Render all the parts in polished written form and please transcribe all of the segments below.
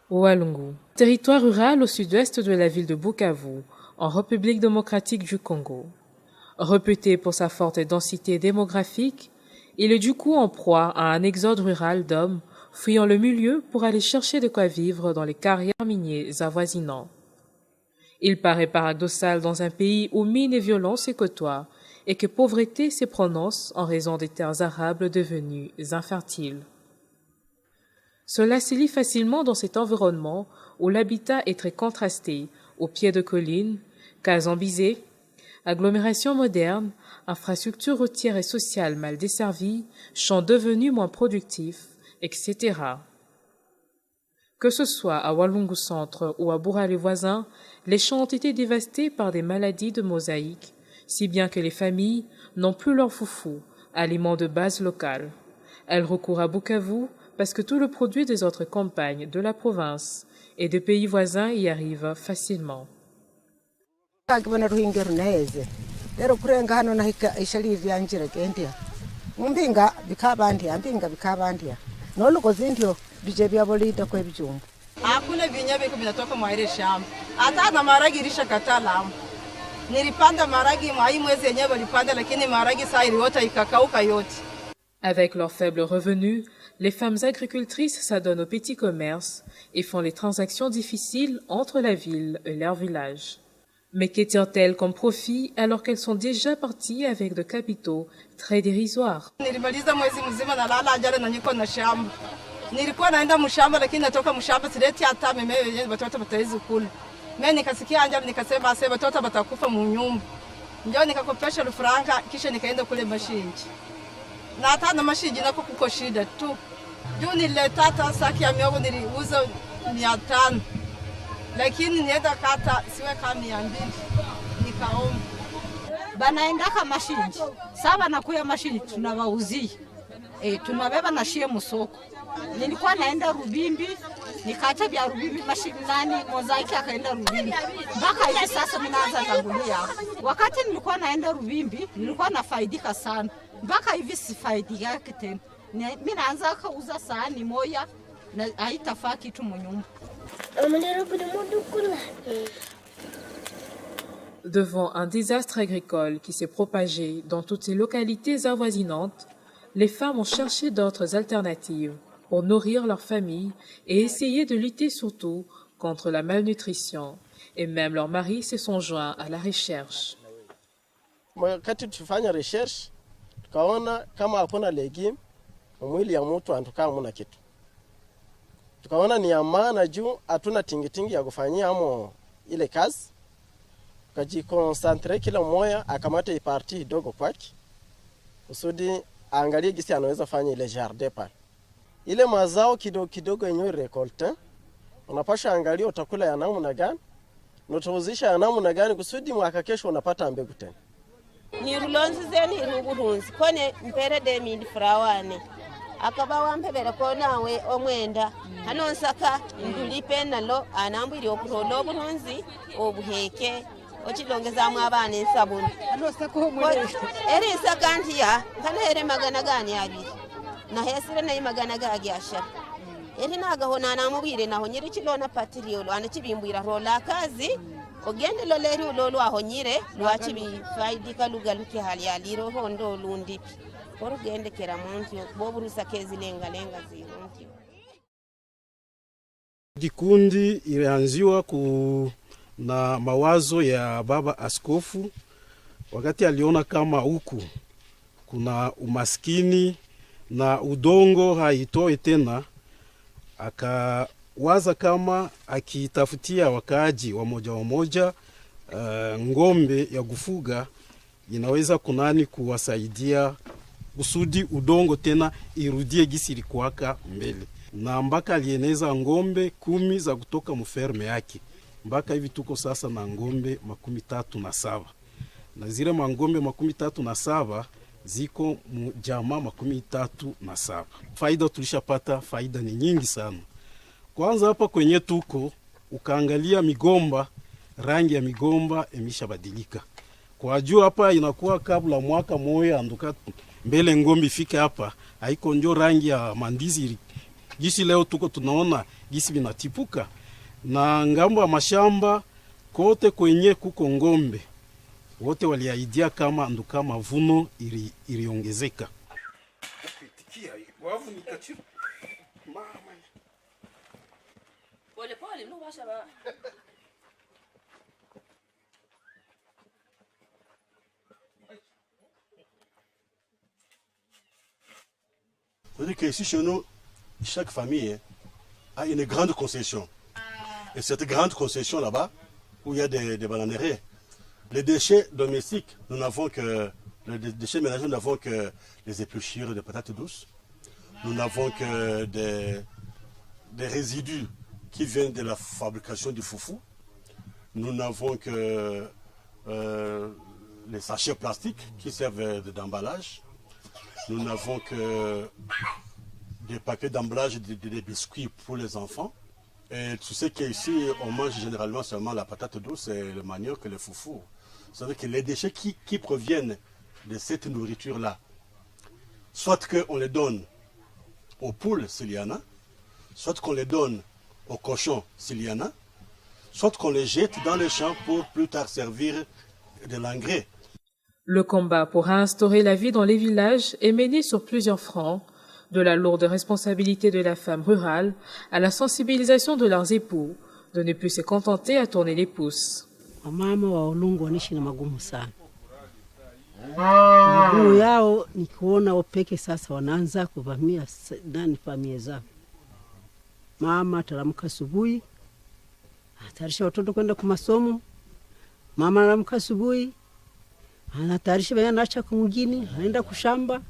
Walungu, territoire rural au sud-ouest de la ville de Bukavu, en République démocratique du Congo. Réputé pour sa forte densité démographique, il est du coup en proie à un exode rural d'hommes fuyant le milieu pour aller chercher de quoi vivre dans les carrières miniers avoisinants. Il paraît paradoxal dans un pays où mine et violence se côtoient et que pauvreté se prononce en raison des terres arables devenues infertiles. Cela se lit facilement dans cet environnement où l'habitat est très contrasté, au pied de collines, cases embisées, agglomérations modernes, infrastructures routières et sociales mal desservies, champs devenus moins productifs, etc. Que ce soit à Walungu Centre ou à Boura les voisins, les champs ont été dévastés par des maladies de mosaïque, si bien que les familles n'ont plus leur foufou, aliment de base local. Elles recourent à Bukavu parce que tout le produit des autres campagnes de la province et des pays voisins y arrive facilement. Hakuna vinyabe vinatoka mwa ile shamba. Hata na maragi ilishakatala. Nilipanda maragi mwai mwezi yenyewe walipanda lakini maragi saa iliota ikakauka yote. Avec leurs faibles revenus, les femmes agricultrices s'adonnent au petit commerce et font les transactions difficiles entre la ville et leur village. Mais qu'étirent-elles comme profit alors qu'elles sont déjà parties avec de capitaux très dérisoires? Nilimaliza mwezi mzima na lala ajala na niko na shamba. Nilikuwa naenda mshamba lakini natoka mshamba sileti hata mimi wenyewe watoto wataweza kula. Mimi nikasikia ajala nikasema ase watoto watakufa mu nyumba. Ndio nikakopesha franka kisha nikaenda kule Mashinji. Na hata na Mashinji nako kuko shida tu. Juu nilileta hata saki ya miogo niliuza 500. Lakini nienda kata siwe kama 200. Nikaomba. Banaenda kama Mashinji. Sasa nakuya Mashinji tunawauzia. Tunabeba na shie musoko. Nilikuwa naenda Rubimbi, nikaacha vya Rubimbi mashinani, mozaiki akaenda Rubimbi. Mpaka hivi sasa ninaanza tangulia. Wakati nilikuwa naenda Rubimbi, nilikuwa nafaidika sana. Mpaka hivi sifaidika tena. Mimi naanza kuuza sahani moja na haitafaa kitu mnyumba. Devant un désastre agricole qui s'est propagé dans toutes les localités avoisinantes, les femmes ont cherché d'autres alternatives pour nourrir leur famille et essayer de lutter surtout contre la malnutrition. Et même leurs maris se sont joints à la recherche. Wakati tufanya research, tukaona kama hakuna legume, mwili ya mtu anatukaa muna kitu. Tukaona ni ya maana juu hatuna tingitingi ya kufanyia amo ile kazi. Tukajikonsantre kila mmoja akamate parti kidogo kwake. Kusudi angalie gisi anaweza fanya ile jardin pale. Ile mazao kidogo kidogo yenyewe recolte, unapasha angalia utakula ya namna gani, na utauzisha ya namna gani kusudi mwaka kesho unapata mbegu tena. Ni rulonzi zeni ruburunzi kone mpere de mindi frawane. Akaba wampebera ko nawe omwenda hanonsaka ndulipe nalo anambiri okurola oburunzi obuheke ochilongeza mu abana ensabuni Anosako mwere. Eri sakantia kana ere magana gani abiri na hesire na magana gagi ashara eri nagahona namubire naho nyiri kilona patriolo anachibimbwira rola kazi ogende loleri ulolo ahonyire lwachibi faidika lugaluki hali aliro hondo lundi orugende kera muntu boburusa kezi lenga zirundi. Kikundi ilianziwa na mawazo ya baba askofu wakati aliona kama huku kuna umaskini na udongo haitoi tena, akawaza kama akitafutia wakaaji wa moja ngombe ya kufuga inaweza kunani kuwasaidia kusudi udongo tena irudie gisi ilikuwaka mbele. Na mpaka alieneza ngombe 10 za kutoka mferme yake. Mpaka hivi tuko sasa na ngombe 37. Na zile mangombe 37 ziko mjama 37. Faida tulishapata, faida ni nyingi sana. Kwanza hapa kwenye tuko ukaangalia migomba, rangi ya migomba imeshabadilika. Kwa juu hapa inakuwa kabla mwaka moja anduka mbele ngombe ifike hapa haiko ndio rangi ya mandizi Gisi leo tuko tunaona gisi vinatipuka, na ngambo ya mashamba kote kwenye kuko ngombe wote waliaidia kama nduka mavuno iliongezeka. C'est-à-dire qu'ici chez nous, chaque famille a une grande concession. Et cette grande concession là-bas, où il y a des bananeraies, les déchets domestiques, nous n'avons que, les déchets ménagers, nous n'avons que les épluchures de patates douces. Nous n'avons que des résidus qui viennent de la fabrication du foufou. Nous n'avons que les sachets plastiques qui servent d'emballage. Nous n'avons que des paquets d'emballage des biscuits pour les enfants. Et tu sais qu'ici, on mange généralement seulement la patate douce et le manioc et le foufou. C'est-à-dire que les déchets qui proviennent de cette nourriture-là, soit qu'on les donne aux poules s'il y en a, soit qu'on les donne aux cochons s'il y en a, soit qu'on les jette dans les champs pour plus tard servir de l'engrais. Le combat pour réinstaurer la vie dans les villages est mené sur plusieurs fronts, de la lourde responsabilité de la femme rurale à la sensibilisation de leurs époux, de ne plus se contenter à tourner les pouces. Mama wa Olungu wanishi na magumu sana. Magumu yao ni kuona wapeke sasa wanaanza kuvamia ndani familia zao. Mama ataamka asubuhi, atarisha watoto kwenda kwa masomo. Mama anaamka asubuhi, anatayarisha baya naacha kumgini, anaenda kushamba.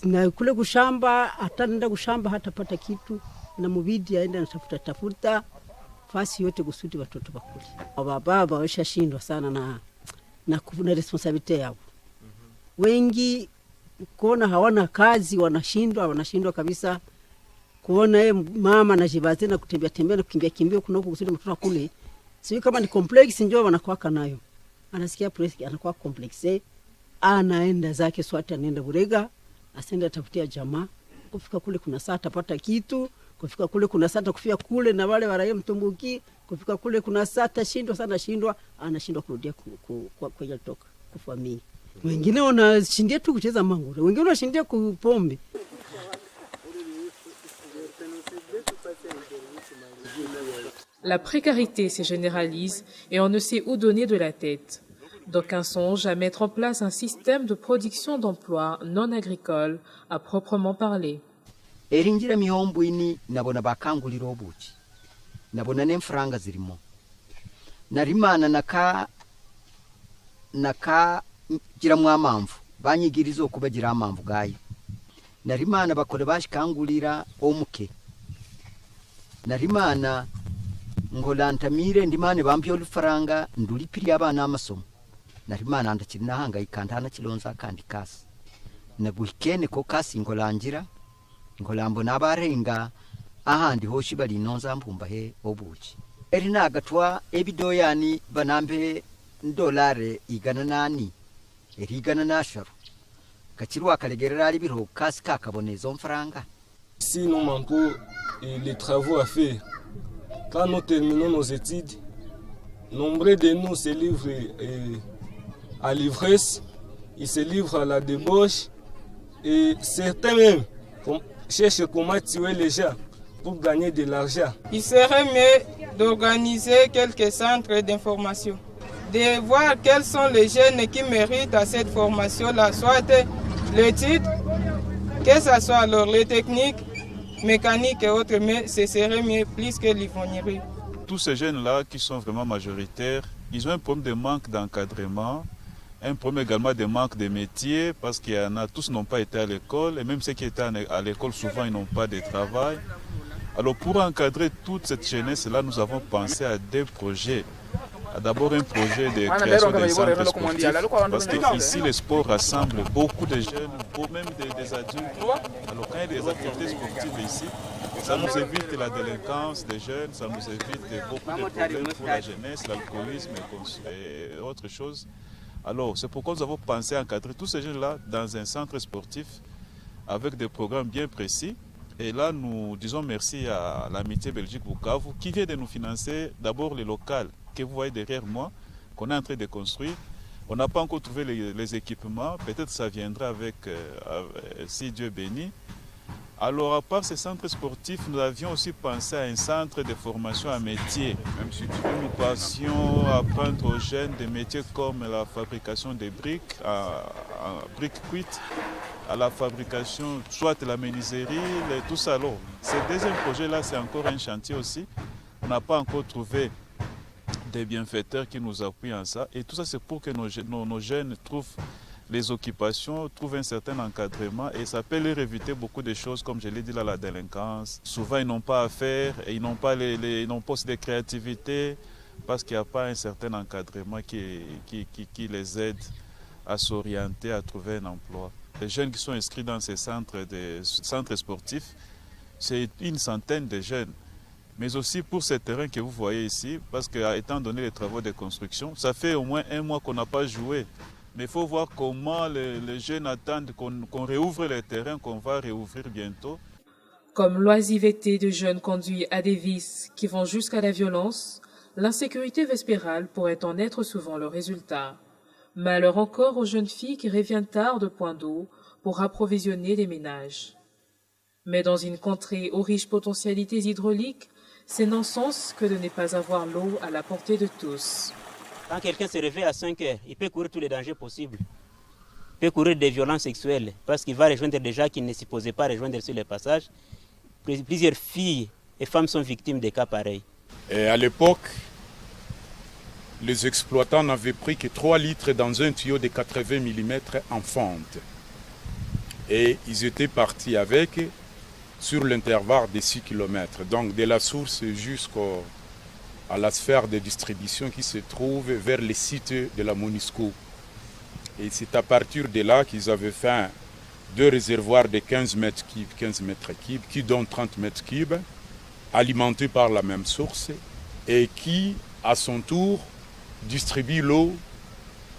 Na kule kushamba, ataenda kushamba hatapata kitu, na mubidi aenda anatafuta fasi yote kusudi watoto bakule. Baba washashindwa sana na kuna responsibility yao. Wengi kuona hawana kazi wanashindwa kabisa. Kuona mama anajibaze na kutembea na kukimbia kuna huko kusudi mtoto kule. Sio kama ni complex njoo wanakuwa nayo. Anasikia press anakuwa complex. Anaenda zake swati anaenda Burega, asenda tafutia jamaa. Kufika kule kuna saa atapata kitu, kufika kule kuna saa atakufia kule na wale waraia mtumbuki, kufika kule kuna saa anashindwa kurudia kwa toka kufamii. Wengine wanashindia tu kucheza mangoro, wengine wanashindia kupombe. La précarité se généralise et on ne sait où donner de la tête. D'aucuns songent à mettre en place un système de production d'emplois non agricoles à proprement parler. Eringira mihombo ini nabona bakangulira obuki. Nabona n'emfranga zirimo. Narimana naka gira mwamamvu. Banyigirizo kubagira amamvu gayo. Narimana bakore bashikangulira omuke. Narimana ngolantamire ndimane bampyo lufaranga ndulipiri abana amasomo. Narimana ndakiri nahangayika ndana kilonza kandi kasi. Naguhikene ko kasi ngolangira ngolambo nabarenga ahandi hoshi bali nonza mpumba he obuki. Eri nagatwa ebidoyani banambe $1 igana nani. Eri igana nasharu. Kachirwa kalegerera ali biro kasi kakabonezo mfranga. Si nous manquons les travaux à faire. Quand nous terminons nos études, nombreux de nous se livrent à l'ivresse, ils se livrent à la débauche et certains même cherchent comment tuer les gens pour gagner de l'argent. Il serait mieux d'organiser quelques centres d'information, de voir quels sont les jeunes qui méritent à cette formation-là, soit les titres, que ce soit alors les techniques, mécaniques et autres, mais ce serait mieux plus que l'ivognerie. Tous ces jeunes-là qui sont vraiment majoritaires, ils ont un problème de manque d'encadrement, un problème également de manque de métier, parce qu'il y en a, tous n'ont pas été à l'école, et même ceux qui étaient à l'école, souvent, ils n'ont pas de travail. Alors pour encadrer toute cette jeunesse-là, nous avons pensé à des projets. D'abord un projet de création d'un centre sportif, parce qu'ici le sport rassemble beaucoup de jeunes, même des adultes. Alors quand il y a des activités sportives ici, ça nous évite la délinquance des jeunes, ça nous évite beaucoup de problèmes pour la jeunesse, l'alcoolisme et autres choses. Alors c'est pourquoi nous avons pensé à encadrer tous ces jeunes-là dans un centre sportif avec des programmes bien précis. Et là, nous disons merci à l'Amitié Belgique Bukavu qui vient de nous financer d'abord les locales que vous voyez derrière moi, qu'on est en train de construire. On n'a pas encore trouvé les équipements, peut-être ça viendra avec, si Dieu bénit. Alors, à part ces centres sportifs, nous avions aussi pensé à un centre de formation à métier. Même si nous passions à apprendre aux jeunes des métiers comme la fabrication des briques, briques cuites, à la fabrication, soit la menuiserie, tout ça. Alors, ce deuxième projet-là, c'est encore un chantier aussi. On n'a pas encore trouvé des bienfaiteurs qui nous appuient en ça. Et tout ça, c'est pour que nos jeunes trouvent les occupations, trouvent un certain encadrement et ça peut leur éviter beaucoup de choses, comme je l'ai dit là, la délinquance. Souvent, ils n'ont pas à faire et ils n'ont pas aussi de créativité parce qu'il n'y a pas un certain encadrement qui les aide à s'orienter, à trouver un emploi. Les jeunes qui sont inscrits dans ces centres sportifs, c'est une centaine de jeunes. Mais aussi pour ces terrains que vous voyez ici, parce qu'étant donné les travaux de construction, ça fait au moins 1 mois qu'on n'a pas joué. Mais il faut voir comment les jeunes attendent qu'on réouvre les terrains, qu'on va réouvrir bientôt. Comme l'oisiveté de jeunes conduit à des vices qui vont jusqu'à la violence, l'insécurité vespérale pourrait en être souvent le résultat. Malheur encore aux jeunes filles qui reviennent tard de point d'eau pour approvisionner les ménages. Mais dans une contrée aux riches potentialités hydrauliques, c'est non-sens que de ne pas avoir l'eau à la portée de tous. Quand quelqu'un se réveille à 5 heures, il peut courir tous les dangers possibles. Il peut courir des violences sexuelles parce qu'il va rejoindre des gens qui ne s'y posaient pas rejoindre sur le passage. Plusieurs filles et femmes sont victimes de cas pareils. Et à l'époque, les exploitants n'avaient pris que 3 litres dans un tuyau de 80 mm en fente. Et ils étaient partis avec sur l'intervalle de 6 km, donc de la source jusqu'à la sphère de distribution qui se trouve vers les sites de la MONUSCO. Et c'est à partir de là qu'ils avaient fait 2 réservoirs de 15 mètres cubes, qui donnent 30 mètres cubes, alimentés par la même source, et qui, à son tour, distribuent l'eau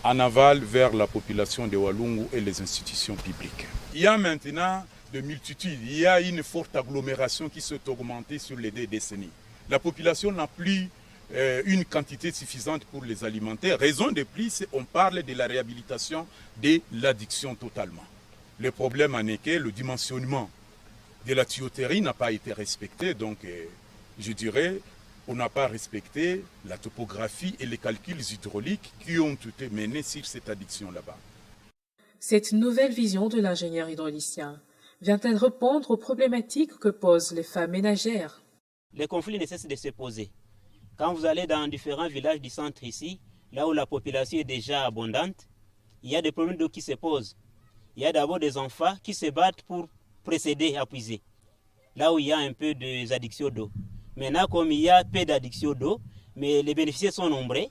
en aval vers la population de Walungu et les institutions publiques. Il y a maintenant de multitudes, il y a une forte agglomération qui s'est augmentée sur les 2 décennies. La population n'a plus une quantité suffisante pour les alimenter. Raison de plus, on parle de la réhabilitation de l'addiction totalement. Le problème en est que le dimensionnement de la tuyauterie n'a pas été respecté, donc je dirais on n'a pas respecté la topographie et les calculs hydrauliques qui ont été menés sur cette addiction là-bas. Cette nouvelle vision de l'ingénieur hydraulicien vient-elle répondre aux problématiques que posent les femmes ménagères? Les conflits ne cessent de se poser. Quand vous allez dans différents villages du centre ici, là où la population est déjà abondante, il y a des problèmes d'eau qui se posent. Il y a d'abord des enfants qui se battent pour précéder à puiser, là où il y a un peu d'addiction d'eau. Maintenant, comme il y a peu d'addiction d'eau, mais les bénéficiaires sont nombreux,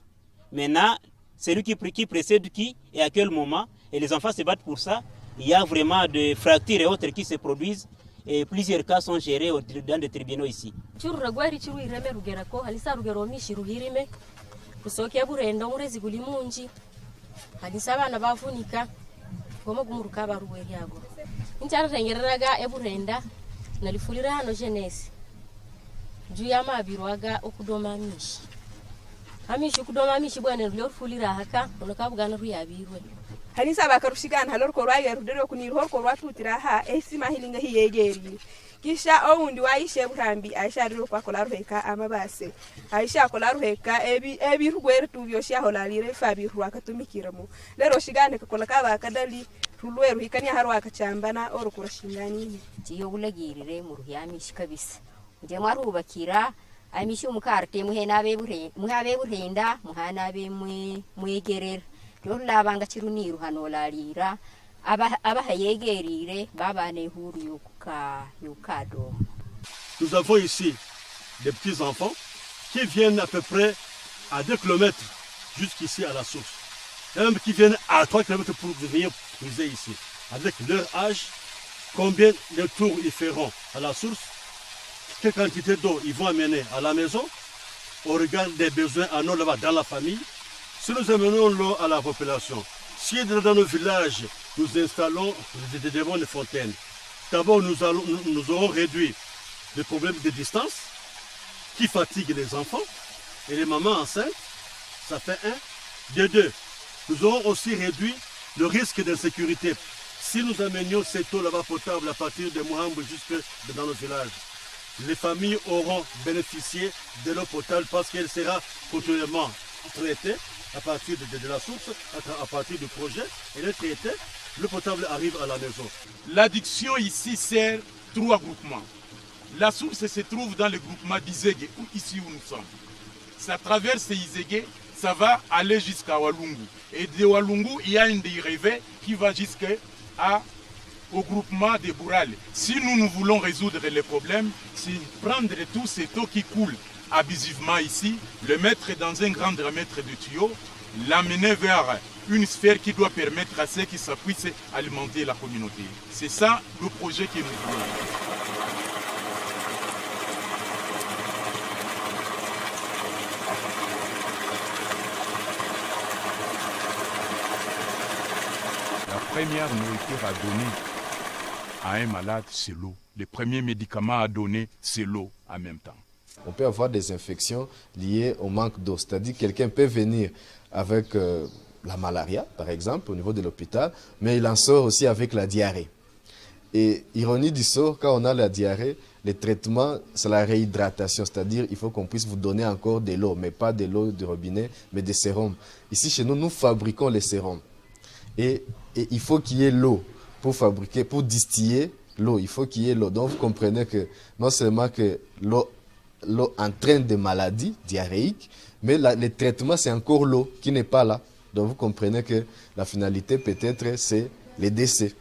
maintenant, celui qui précède qui et à quel moment, et les enfants se battent pour ça, il y a vraiment des fractures et autres qui se produisent, et plusieurs cas sont gérés dans des tribunaux ici. juu ya mabirwaga okudoma amishi kudoma amishi bwana ndio fulira haka onakabugana ruyabirwe halisa bakarushigana halor ko rwaye rudero kuniro hor ko rwatutira ha esima hilinga hiyegeri kisha oundi waishe burambi aisha riro kwa kola ruheka amabase aisha kola ruheka ebi rugwere tubyo sha holalire fabi rwakatumikiramo lero shigane kola kaba kadali rulweru hikania harwa akachambana oro kurashingani tiyo gulagirire mu ruhyamishi kabisa nje mwarubakira amishi umukarte muhabe burenda muhana be mwegerera lolabanga kiruniru hanolalira abahayegerire babane huru yukado. Nous avons ici des petits enfants qui viennent à peu près à 2 km jusqu'ici à la source. Et même qui viennent à 3 km pour venir puiser ici. Avec leur âge, combien de tours ils feront à la source, quelle quantité d'eau ils vont amener à la maison, au regard des besoins en eau là-bas dans la famille. Si nous amenons l'eau à la population, si dans nos villages nous installons des bonnes fontaines, D'abord, nous aurons réduit les problèmes de distance qui fatiguent les enfants et les mamans enceintes. Ça fait un. De deux, nous aurons aussi réduit le risque d'insécurité. Si nous amenions cette eau là-bas potable à partir de Mouhambo jusque dans nos villages, les familles auront bénéficié de l'eau potable parce qu'elle sera continuellement traitée à partir de la source, à partir du projet. Elle est traitée, l'eau potable arrive à la maison. L'adduction ici sert 3 groupements. La source se trouve dans le groupement d'Izégué, ici où nous sommes. Ça traverse Izégué, ça va aller jusqu'à Walungu. Et de Walungu, il y a une dérivée qui va au groupement de Bourale. Si nous voulons résoudre les problèmes, c'est prendre tout cette eau qui coule abusivement ici, le mettre dans un grand diamètre de tuyau, l'amener vers une sphère qui doit permettre à ceux qui puissent alimenter la communauté. C'est ça le projet que nous voulons. La première nourriture à donner à un malade, c'est l'eau. Le premier médicament à donner, c'est l'eau en même temps. On peut avoir des infections liées au manque d'eau. C'est-à-dire que quelqu'un peut venir avec la malaria, par exemple, au niveau de l'hôpital, mais il en sort aussi avec la diarrhée. Et ironie du sort, quand on a la diarrhée, le traitement, c'est la réhydratation. C'est-à-dire qu'il faut qu'on puisse vous donner encore de l'eau, mais pas de l'eau de robinet, mais des sérums. Ici, chez nous, nous fabriquons les sérums. Et il faut qu'il y ait l'eau pour fabriquer, pour distiller l'eau. Il faut qu'il y ait l'eau. Donc, vous comprenez que non seulement que l'eau entraîne des maladies diarrhéiques, mais le traitement, c'est encore l'eau qui n'est pas là. Donc, vous comprenez que la finalité, peut-être, c'est les décès.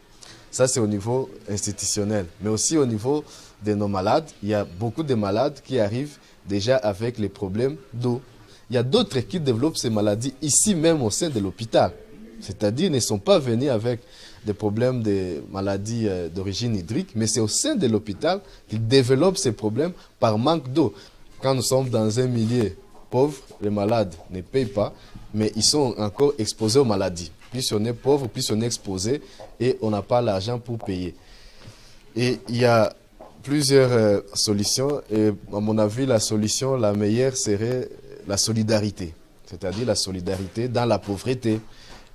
Ça, c'est au niveau institutionnel. Mais aussi au niveau de nos malades, il y a beaucoup de malades qui arrivent déjà avec les problèmes d'eau. Il y a d'autres qui développent ces maladies ici même au sein de l'hôpital. C'est-à-dire qu'ils ne sont pas venus avec des problèmes de maladies d'origine hydrique, mais c'est au sein de l'hôpital qu'ils développent ces problèmes par manque d'eau. Quand nous sommes dans un milieu pauvre, les malades ne payent pas, mais ils sont encore exposés aux maladies. Plus on est pauvre, plus on est exposé et on n'a pas l'argent pour payer. Et il y a plusieurs solutions et à mon avis, la solution la meilleure serait la solidarité, c'est-à-dire la solidarité dans la pauvreté.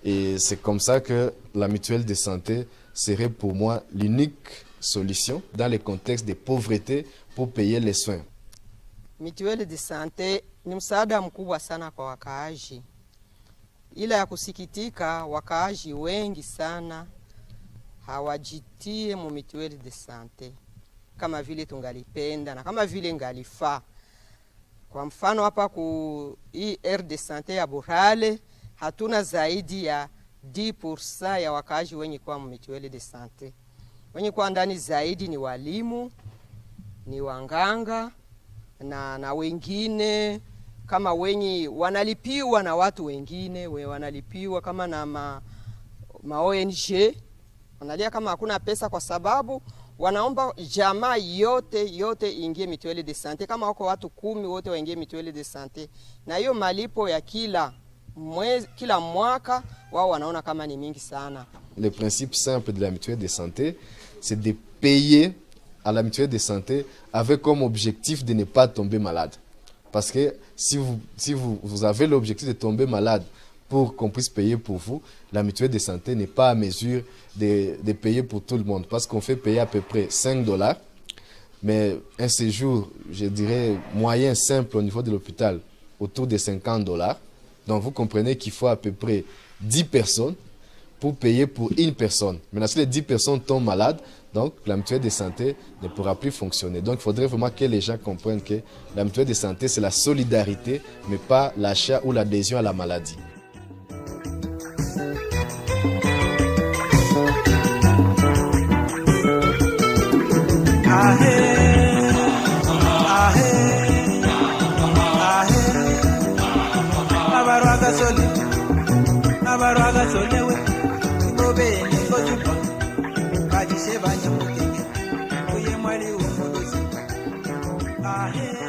Et c'est comme ça que la mutuelle de santé serait pour moi l'unique solution dans le contexte de pauvreté pour payer les soins. Mutuelle de santé ni msaada mkubwa sana kwa wakaaji. Ila ya kusikitika, wakaaji wengi sana hawajitie mu mutuelle de santé kama vile tungalipenda na kama vile ngalifaa. Kwa mfano hapa ku hii aire de santé ya Burale hatuna zaidi ya 10% ya wakaaji wenye kwa mutuelle de santé. Wenye kwa ndani zaidi ni walimu, ni wanganga na wengine kama wenye wanalipiwa na watu wengine, wanalipiwa kama na ma ONG. Wanalia kama hakuna pesa kwa sababu wanaomba jamaa yote ingie mutuelle de santé. Kama wako watu 10 wote waingie mutuelle de santé. Na hiyo malipo ya kila mwaka wao wanaona kama ni mingi sana. Le principe simple de la mutuelle de santé, c'est de payer à la mutuelle de santé avec comme objectif de ne pas tomber malade. Parce que si vous avez l'objectif de tomber malade pour qu'on puisse payer pour vous, la mutuelle de santé n'est pas à mesure de payer pour tout le monde. Parce qu'on fait payer à peu près $5. Mais un séjour, je dirais, moyen, simple au niveau de l'hôpital, autour de $50. Donc vous comprenez qu'il faut à peu près 10 personnes pour payer pour une personne. Maintenant, si les 10 personnes tombent malades, donc la mutuelle de santé ne pourra plus fonctionner. Donc il faudrait vraiment que les gens comprennent que la mutuelle de santé, c'est la solidarité, mais pas l'achat ou l'adhésion à la maladie. Bajishe banya mukenge uye mwali umudozi ahe